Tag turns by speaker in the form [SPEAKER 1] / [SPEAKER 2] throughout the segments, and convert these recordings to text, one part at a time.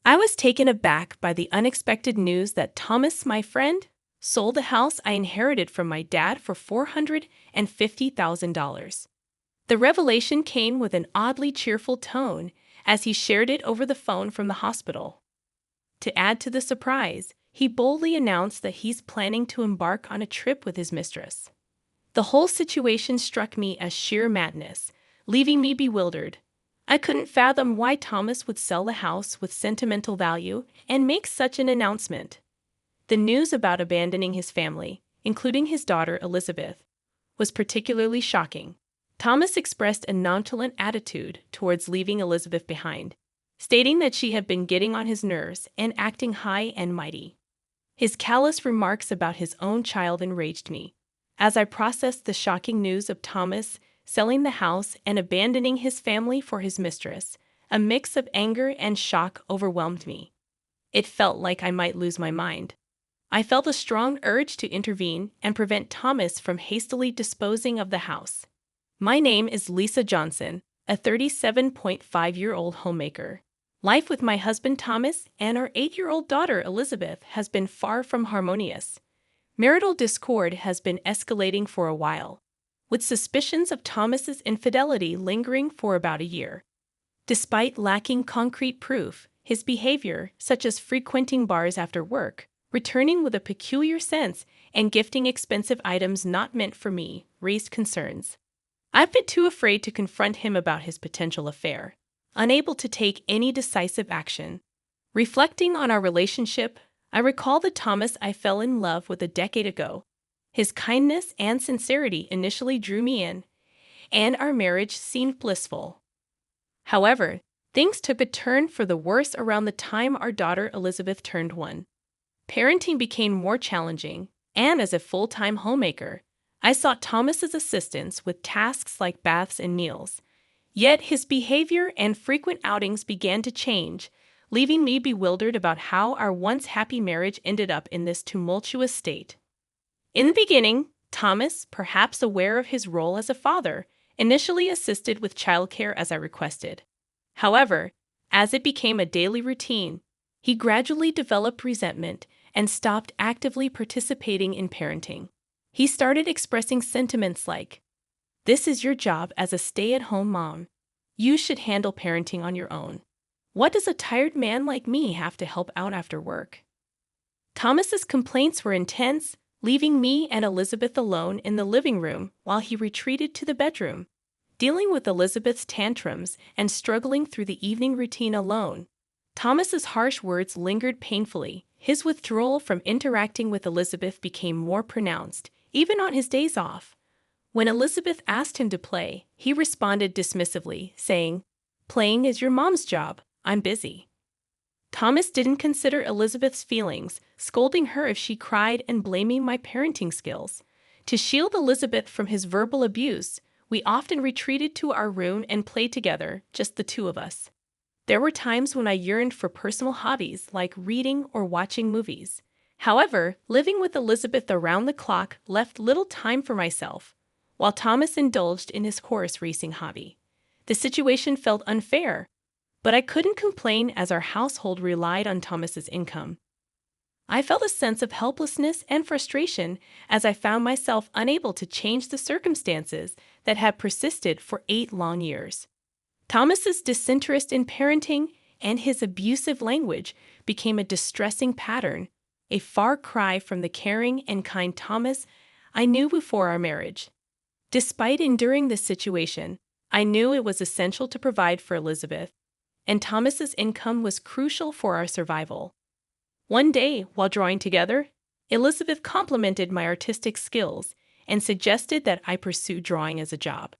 [SPEAKER 1] I was taken aback by the unexpected news that Thomas, my friend, sold the house I inherited from my dad for $450,000. The revelation came with an oddly cheerful tone as he shared it over the phone from the hospital. To add to the surprise, he boldly announced that he's planning to embark on a trip with his mistress. The whole situation struck me as sheer madness, leaving me bewildered. I couldn't fathom why Thomas would sell the house with sentimental value and make such an announcement. The news about abandoning his family, including his daughter Elizabeth, was particularly shocking. Thomas expressed a nonchalant attitude towards leaving Elizabeth behind, stating that she had been getting on his nerves and acting high and mighty. His callous remarks about his own child enraged me. As I processed the shocking news of Thomas selling the house and abandoning his family for his mistress, a mix of anger and shock overwhelmed me. It felt like I might lose my mind. I felt a strong urge to intervene and prevent Thomas from hastily disposing of the house. My name is Lisa Johnson, a 37.5-year-old homemaker. Life with my husband Thomas and our 8-year-old daughter Elizabeth has been far from harmonious. Marital discord has been escalating for a while, with suspicions of Thomas's infidelity lingering for about a year. Despite lacking concrete proof, his behavior, such as frequenting bars after work, returning with a peculiar sense, and gifting expensive items not meant for me, raised concerns. I've been too afraid to confront him about his potential affair, unable to take any decisive action. Reflecting on our relationship, I recall the Thomas I fell in love with a decade ago. His kindness and sincerity initially drew me in, and our marriage seemed blissful. However, things took a turn for the worse around the time our daughter Elizabeth turned 1. Parenting became more challenging, and as a full-time homemaker, I sought Thomas's assistance with tasks like baths and meals. Yet his behavior and frequent outings began to change, leaving me bewildered about how our once happy marriage ended up in this tumultuous state. In the beginning, Thomas, perhaps aware of his role as a father, initially assisted with childcare as I requested. However, as it became a daily routine, he gradually developed resentment and stopped actively participating in parenting. He started expressing sentiments like, "This is your job as a stay-at-home mom. You should handle parenting on your own. What does a tired man like me have to help out after work?" Thomas's complaints were intense, leaving me and Elizabeth alone in the living room while he retreated to the bedroom. Dealing with Elizabeth's tantrums and struggling through the evening routine alone, Thomas's harsh words lingered painfully. His withdrawal from interacting with Elizabeth became more pronounced, even on his days off. When Elizabeth asked him to play, he responded dismissively, saying, "Playing is your mom's job. I'm busy." Thomas didn't consider Elizabeth's feelings, scolding her if she cried and blaming my parenting skills. To shield Elizabeth from his verbal abuse, we often retreated to our room and played together, just the two of us. There were times when I yearned for personal hobbies like reading or watching movies. However, living with Elizabeth around the clock left little time for myself, while Thomas indulged in his horse racing hobby. The situation felt unfair, but I couldn't complain as our household relied on Thomas's income. I felt a sense of helplessness and frustration as I found myself unable to change the circumstances that had persisted for 8 long years. Thomas's disinterest in parenting and his abusive language became a distressing pattern, a far cry from the caring and kind Thomas I knew before our marriage. Despite enduring this situation, I knew it was essential to provide for Elizabeth, and Thomas's income was crucial for our survival. One day, while drawing together, Elizabeth complimented my artistic skills and suggested that I pursue drawing as a job.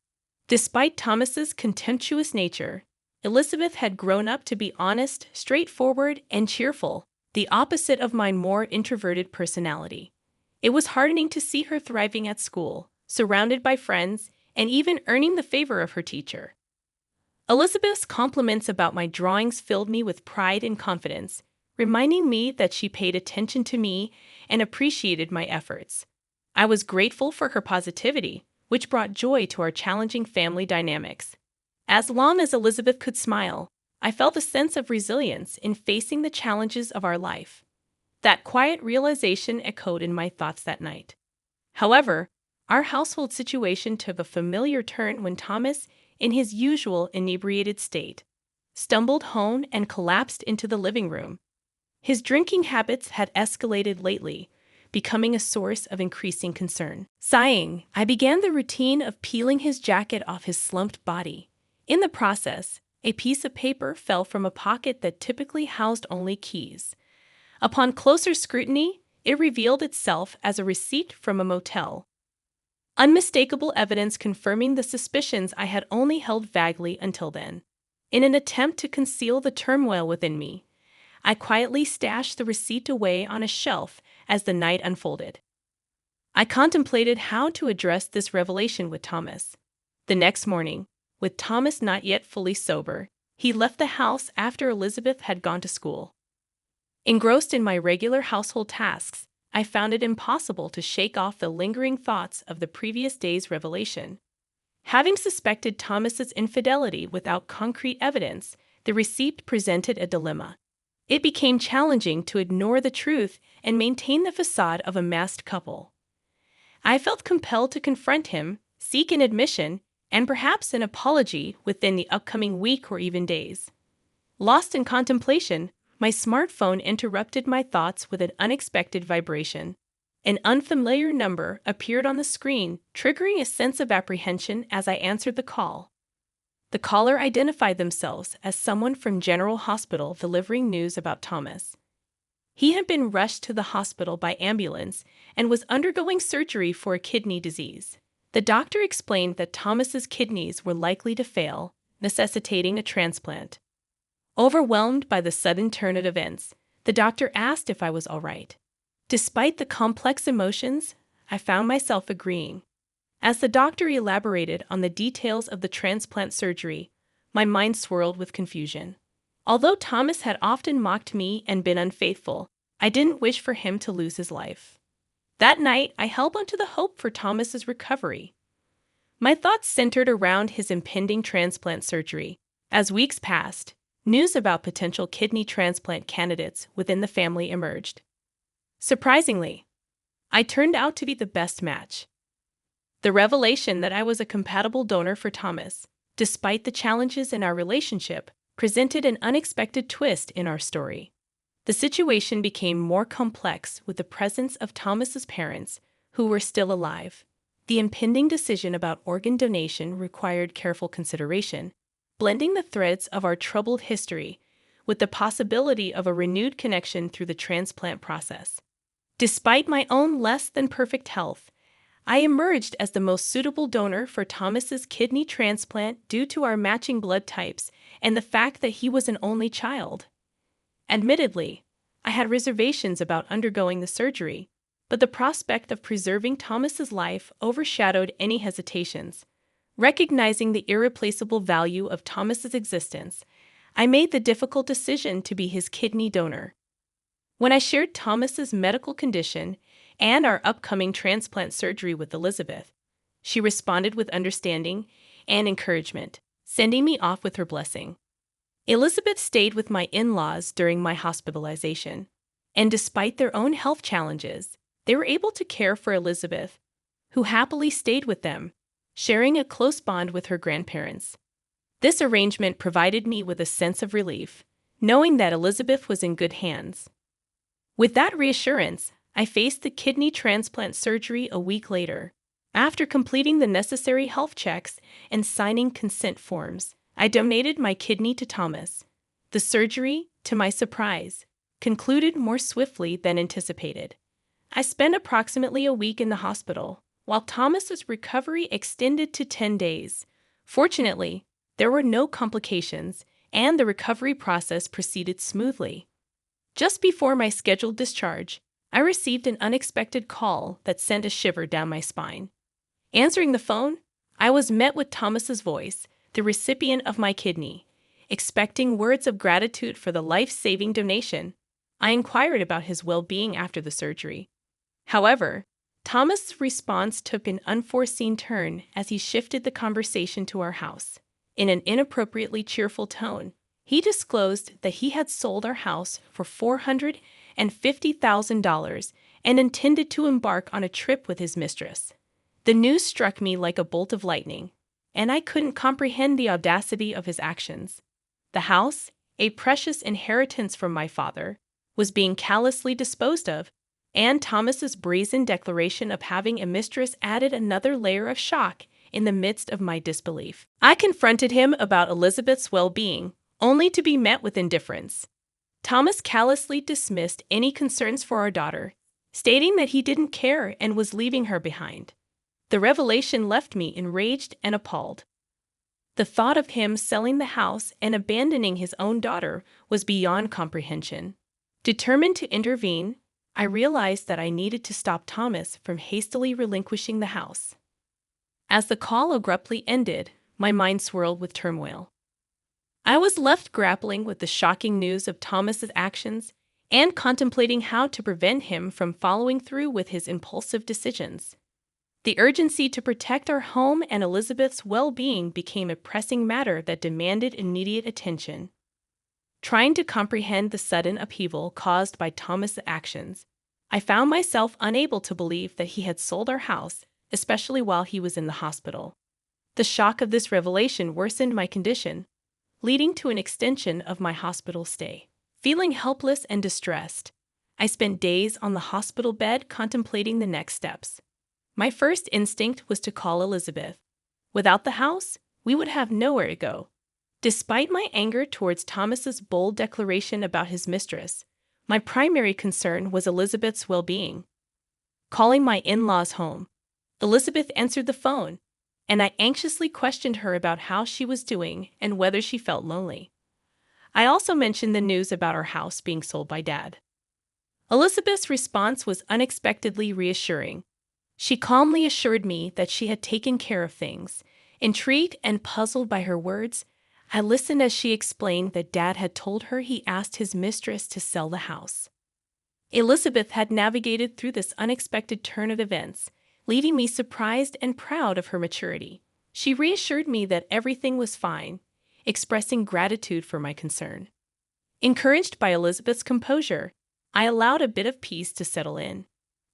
[SPEAKER 1] Despite Thomas's contemptuous nature, Elizabeth had grown up to be honest, straightforward, and cheerful, the opposite of my more introverted personality. It was heartening to see her thriving at school, surrounded by friends, and even earning the favor of her teacher. Elizabeth's compliments about my drawings filled me with pride and confidence, reminding me that she paid attention to me and appreciated my efforts. I was grateful for her positivity, which brought joy to our challenging family dynamics. As long as Elizabeth could smile, I felt a sense of resilience in facing the challenges of our life. That quiet realization echoed in my thoughts that night. However, our household situation took a familiar turn when Thomas, in his usual inebriated state, stumbled home and collapsed into the living room. His drinking habits had escalated lately, becoming a source of increasing concern. Sighing, I began the routine of peeling his jacket off his slumped body. In the process, a piece of paper fell from a pocket that typically housed only keys. Upon closer scrutiny, it revealed itself as a receipt from a motel. Unmistakable evidence confirming the suspicions I had only held vaguely until then. In an attempt to conceal the turmoil within me, I quietly stashed the receipt away on a shelf as the night unfolded. I contemplated how to address this revelation with Thomas. The next morning, with Thomas not yet fully sober, he left the house after Elizabeth had gone to school. Engrossed in my regular household tasks, I found it impossible to shake off the lingering thoughts of the previous day's revelation. Having suspected Thomas's infidelity without concrete evidence, the receipt presented a dilemma. It became challenging to ignore the truth and maintain the facade of a masked couple. I felt compelled to confront him, seek an admission, and perhaps an apology within the upcoming week or even days. Lost in contemplation, my smartphone interrupted my thoughts with an unexpected vibration. An unfamiliar number appeared on the screen, triggering a sense of apprehension as I answered the call. The caller identified themselves as someone from General Hospital delivering news about Thomas. He had been rushed to the hospital by ambulance and was undergoing surgery for a kidney disease. The doctor explained that Thomas's kidneys were likely to fail, necessitating a transplant. Overwhelmed by the sudden turn of events, the doctor asked if I was all right. Despite the complex emotions, I found myself agreeing. As the doctor elaborated on the details of the transplant surgery, my mind swirled with confusion. Although Thomas had often mocked me and been unfaithful, I didn't wish for him to lose his life. That night, I held on to the hope for Thomas's recovery. My thoughts centered around his impending transplant surgery. As weeks passed, news about potential kidney transplant candidates within the family emerged. Surprisingly, I turned out to be the best match. The revelation that I was a compatible donor for Thomas, despite the challenges in our relationship, presented an unexpected twist in our story. The situation became more complex with the presence of Thomas's parents, who were still alive. The impending decision about organ donation required careful consideration, blending the threads of our troubled history with the possibility of a renewed connection through the transplant process. Despite my own less than perfect health, I emerged as the most suitable donor for Thomas's kidney transplant due to our matching blood types and the fact that he was an only child. Admittedly, I had reservations about undergoing the surgery, but the prospect of preserving Thomas's life overshadowed any hesitations. Recognizing the irreplaceable value of Thomas's existence, I made the difficult decision to be his kidney donor. When I shared Thomas's medical condition and our upcoming transplant surgery with Elizabeth, she responded with understanding and encouragement, sending me off with her blessing. Elizabeth stayed with my in-laws during my hospitalization, and despite their own health challenges, they were able to care for Elizabeth, who happily stayed with them, sharing a close bond with her grandparents. This arrangement provided me with a sense of relief, knowing that Elizabeth was in good hands. With that reassurance, I faced the kidney transplant surgery a week later. After completing the necessary health checks and signing consent forms, I donated my kidney to Thomas. The surgery, to my surprise, concluded more swiftly than anticipated. I spent approximately a week in the hospital, while Thomas's recovery extended to 10 days. Fortunately, there were no complications, and the recovery process proceeded smoothly. Just before my scheduled discharge, I received an unexpected call that sent a shiver down my spine. Answering the phone, I was met with Thomas's voice, the recipient of my kidney. Expecting words of gratitude for the life-saving donation, I inquired about his well-being after the surgery. However, Thomas' response took an unforeseen turn as he shifted the conversation to our house. In an inappropriately cheerful tone, He disclosed that he had sold our house for $450,000 and intended to embark on a trip with his mistress. The news struck me like a bolt of lightning, and I couldn't comprehend the audacity of his actions. The house, a precious inheritance from my father, was being callously disposed of, and Thomas's brazen declaration of having a mistress added another layer of shock in the midst of my disbelief. I confronted him about Elizabeth's well-being, only to be met with indifference. Thomas callously dismissed any concerns for our daughter, stating that he didn't care and was leaving her behind. The revelation left me enraged and appalled. The thought of him selling the house and abandoning his own daughter was beyond comprehension. Determined to intervene, I realized that I needed to stop Thomas from hastily relinquishing the house. As the call abruptly ended, my mind swirled with turmoil. I was left grappling with the shocking news of Thomas's actions and contemplating how to prevent him from following through with his impulsive decisions. The urgency to protect our home and Elizabeth's well-being became a pressing matter that demanded immediate attention. Trying to comprehend the sudden upheaval caused by Thomas's actions, I found myself unable to believe that he had sold our house, especially while he was in the hospital. The shock of this revelation worsened my condition, leading to an extension of my hospital stay. Feeling helpless and distressed, I spent days on the hospital bed contemplating the next steps. My first instinct was to call Elizabeth. Without the house, we would have nowhere to go. Despite my anger towards Thomas's bold declaration about his mistress, my primary concern was Elizabeth's well-being. Calling my in-laws home, Elizabeth answered the phone, and I anxiously questioned her about how she was doing and whether she felt lonely. I also mentioned the news about our house being sold by Dad. Elizabeth's response was unexpectedly reassuring. She calmly assured me that she had taken care of things. Intrigued and puzzled by her words, I listened as she explained that Dad had told her he asked his mistress to sell the house. Elizabeth had navigated through this unexpected turn of events, leaving me surprised and proud of her maturity. She reassured me that everything was fine, expressing gratitude for my concern. Encouraged by Elizabeth's composure, I allowed a bit of peace to settle in.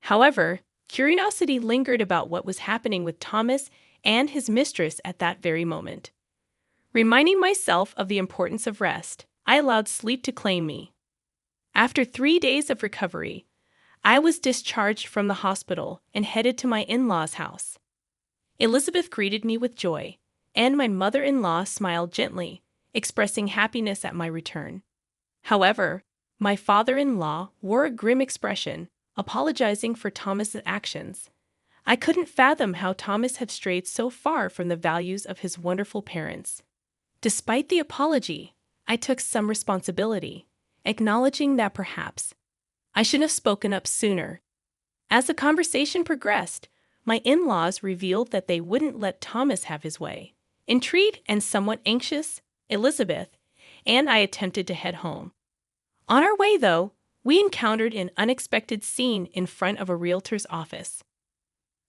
[SPEAKER 1] However, curiosity lingered about what was happening with Thomas and his mistress at that very moment. Reminding myself of the importance of rest, I allowed sleep to claim me. After 3 days of recovery, I was discharged from the hospital and headed to my in-laws' house. Elizabeth greeted me with joy, and my mother-in-law smiled gently, expressing happiness at my return. However, my father-in-law wore a grim expression, apologizing for Thomas's actions. I couldn't fathom how Thomas had strayed so far from the values of his wonderful parents. Despite the apology, I took some responsibility, acknowledging that perhaps I should have spoken up sooner. As the conversation progressed, my in-laws revealed that they wouldn't let Thomas have his way. Intrigued and somewhat anxious, Elizabeth and I attempted to head home. On our way, though, we encountered an unexpected scene in front of a realtor's office.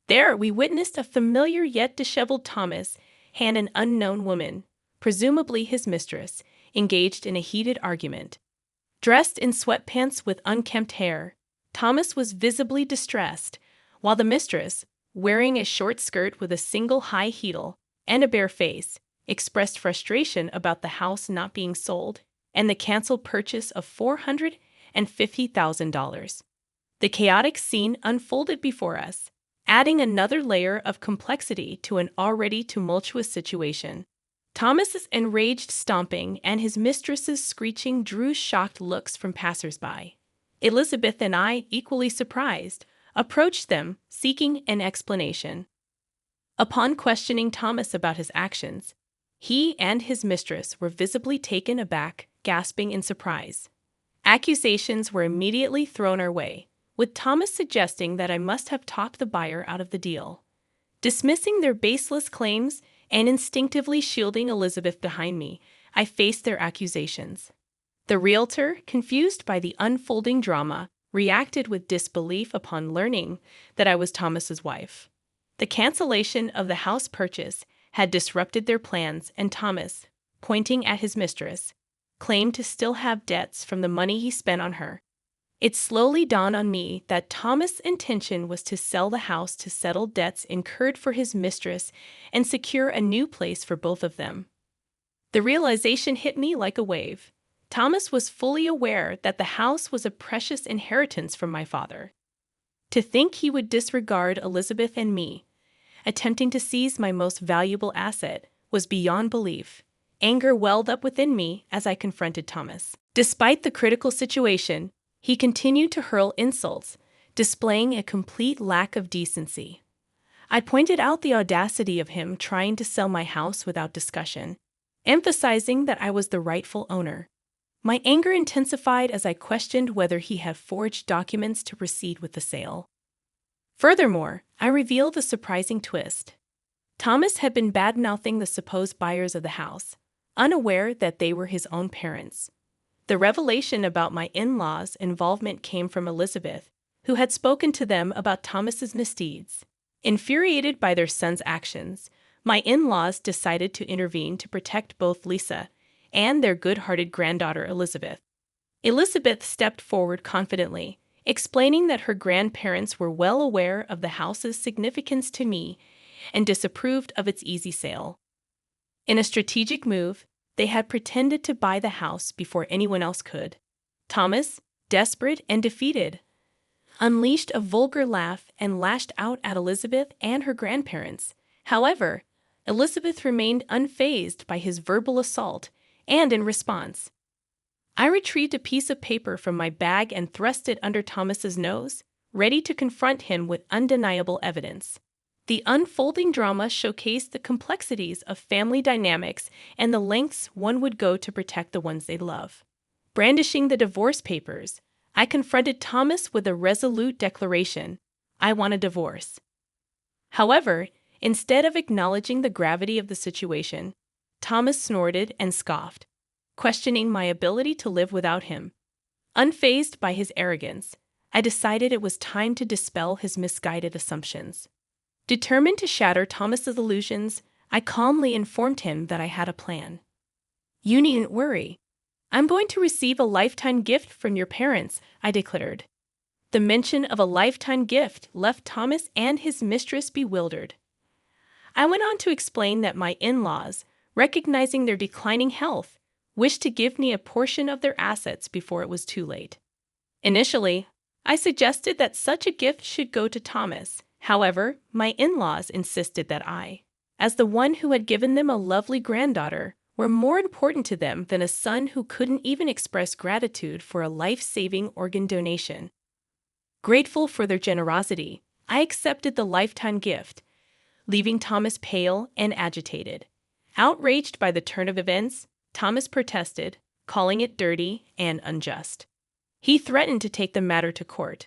[SPEAKER 1] There, we witnessed a familiar yet disheveled Thomas and an unknown woman, presumably his mistress, engaged in a heated argument. Dressed in sweatpants with unkempt hair, Thomas was visibly distressed, while the mistress, wearing a short skirt with a single high heel and a bare face, expressed frustration about the house not being sold and the canceled purchase of $450,000. The chaotic scene unfolded before us, adding another layer of complexity to an already tumultuous situation. Thomas's enraged stomping and his mistress's screeching drew shocked looks from passersby. Elizabeth and I, equally surprised, approached them, seeking an explanation. Upon questioning Thomas about his actions, he and his mistress were visibly taken aback, gasping in surprise. Accusations were immediately thrown our way, with Thomas suggesting that I must have talked the buyer out of the deal. Dismissing their baseless claims and instinctively shielding Elizabeth behind me, I faced their accusations. The realtor, confused by the unfolding drama, reacted with disbelief upon learning that I was Thomas's wife. The cancellation of the house purchase had disrupted their plans, and Thomas, pointing at his mistress, claimed to still have debts from the money he spent on her. It slowly dawned on me that Thomas' intention was to sell the house to settle debts incurred for his mistress and secure a new place for both of them. The realization hit me like a wave. Thomas was fully aware that the house was a precious inheritance from my father. To think he would disregard Elizabeth and me, attempting to seize my most valuable asset, was beyond belief. Anger welled up within me as I confronted Thomas. Despite the critical situation, he continued to hurl insults, displaying a complete lack of decency. I pointed out the audacity of him trying to sell my house without discussion, emphasizing that I was the rightful owner. My anger intensified as I questioned whether he had forged documents to proceed with the sale. Furthermore, I revealed a surprising twist. Thomas had been bad-mouthing the supposed buyers of the house, unaware that they were his own parents. The revelation about my in-laws' involvement came from Elizabeth, who had spoken to them about Thomas's misdeeds. Infuriated by their son's actions, my in-laws decided to intervene to protect both Lisa and their good-hearted granddaughter Elizabeth. Elizabeth stepped forward confidently, explaining that her grandparents were well aware of the house's significance to me and disapproved of its easy sale. In a strategic move, they had pretended to buy the house before anyone else could. Thomas, desperate and defeated, unleashed a vulgar laugh and lashed out at Elizabeth and her grandparents. However, Elizabeth remained unfazed by his verbal assault, and in response, I retrieved a piece of paper from my bag and thrust it under Thomas's nose, ready to confront him with undeniable evidence. The unfolding drama showcased the complexities of family dynamics and the lengths one would go to protect the ones they love. Brandishing the divorce papers, I confronted Thomas with a resolute declaration: I want a divorce. However, instead of acknowledging the gravity of the situation, Thomas snorted and scoffed, questioning my ability to live without him. Unfazed by his arrogance, I decided it was time to dispel his misguided assumptions. Determined to shatter Thomas's illusions, I calmly informed him that I had a plan. You needn't worry. I'm going to receive a lifetime gift from your parents, I declared. The mention of a lifetime gift left Thomas and his mistress bewildered. I went on to explain that my in-laws, recognizing their declining health, wished to give me a portion of their assets before it was too late. Initially, I suggested that such a gift should go to Thomas. However, my in-laws insisted that I, as the one who had given them a lovely granddaughter, were more important to them than a son who couldn't even express gratitude for a life-saving organ donation. Grateful for their generosity, I accepted the lifetime gift, leaving Thomas pale and agitated. Outraged by the turn of events, Thomas protested, calling it dirty and unjust. He threatened to take the matter to court,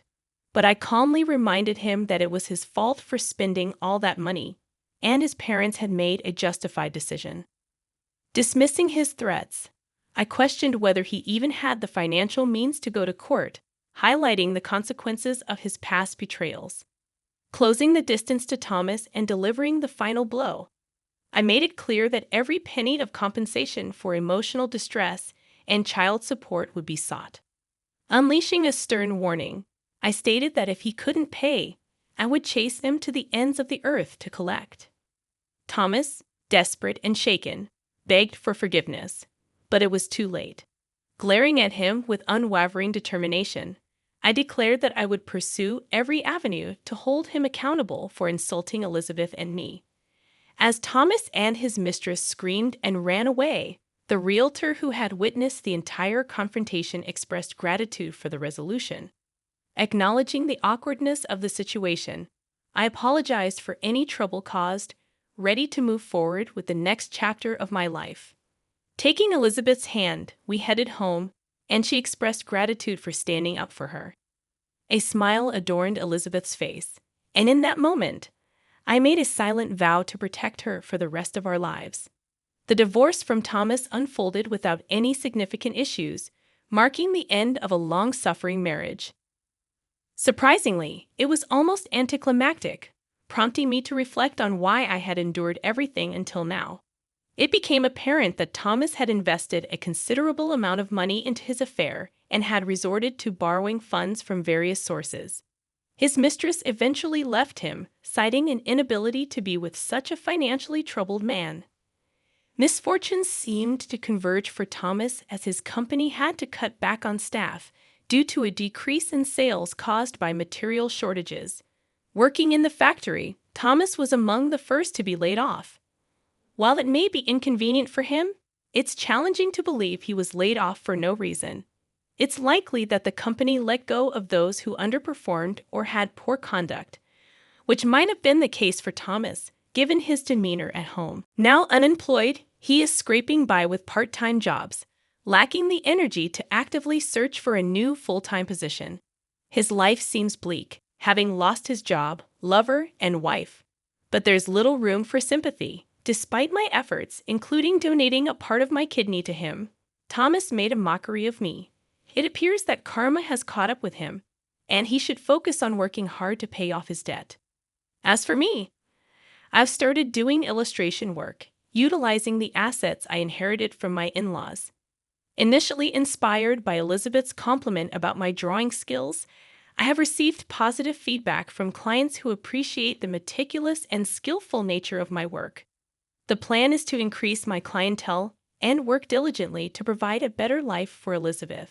[SPEAKER 1] but I calmly reminded him that it was his fault for spending all that money, and his parents had made a justified decision. Dismissing his threats, I questioned whether he even had the financial means to go to court, highlighting the consequences of his past betrayals. Closing the distance to Thomas and delivering the final blow, I made it clear that every penny of compensation for emotional distress and child support would be sought. Unleashing a stern warning, I stated that if he couldn't pay, I would chase him to the ends of the earth to collect. Thomas, desperate and shaken, begged for forgiveness, but it was too late. Glaring at him with unwavering determination, I declared that I would pursue every avenue to hold him accountable for insulting Elizabeth and me. As Thomas and his mistress screamed and ran away, the realtor who had witnessed the entire confrontation expressed gratitude for the resolution. Acknowledging the awkwardness of the situation, I apologized for any trouble caused, ready to move forward with the next chapter of my life. Taking Elizabeth's hand, we headed home, and she expressed gratitude for standing up for her. A smile adorned Elizabeth's face, and in that moment, I made a silent vow to protect her for the rest of our lives. The divorce from Thomas unfolded without any significant issues, marking the end of a long-suffering marriage. Surprisingly, it was almost anticlimactic, prompting me to reflect on why I had endured everything until now. It became apparent that Thomas had invested a considerable amount of money into his affair and had resorted to borrowing funds from various sources. His mistress eventually left him, citing an inability to be with such a financially troubled man. Misfortunes seemed to converge for Thomas as his company had to cut back on staff due to a decrease in sales caused by material shortages. Working in the factory, Thomas was among the first to be laid off. While it may be inconvenient for him, it's challenging to believe he was laid off for no reason. It's likely that the company let go of those who underperformed or had poor conduct, which might have been the case for Thomas, given his demeanor at home. Now unemployed, he is scraping by with part-time jobs, lacking the energy to actively search for a new full-time position. His life seems bleak, having lost his job, lover, and wife. But there's little room for sympathy. Despite my efforts, including donating a part of my kidney to him, Thomas made a mockery of me. It appears that karma has caught up with him, and he should focus on working hard to pay off his debt. As for me, I've started doing illustration work, utilizing the assets I inherited from my in-laws. Initially inspired by Elizabeth's compliment about my drawing skills, I have received positive feedback from clients who appreciate the meticulous and skillful nature of my work. The plan is to increase my clientele and work diligently to provide a better life for Elizabeth.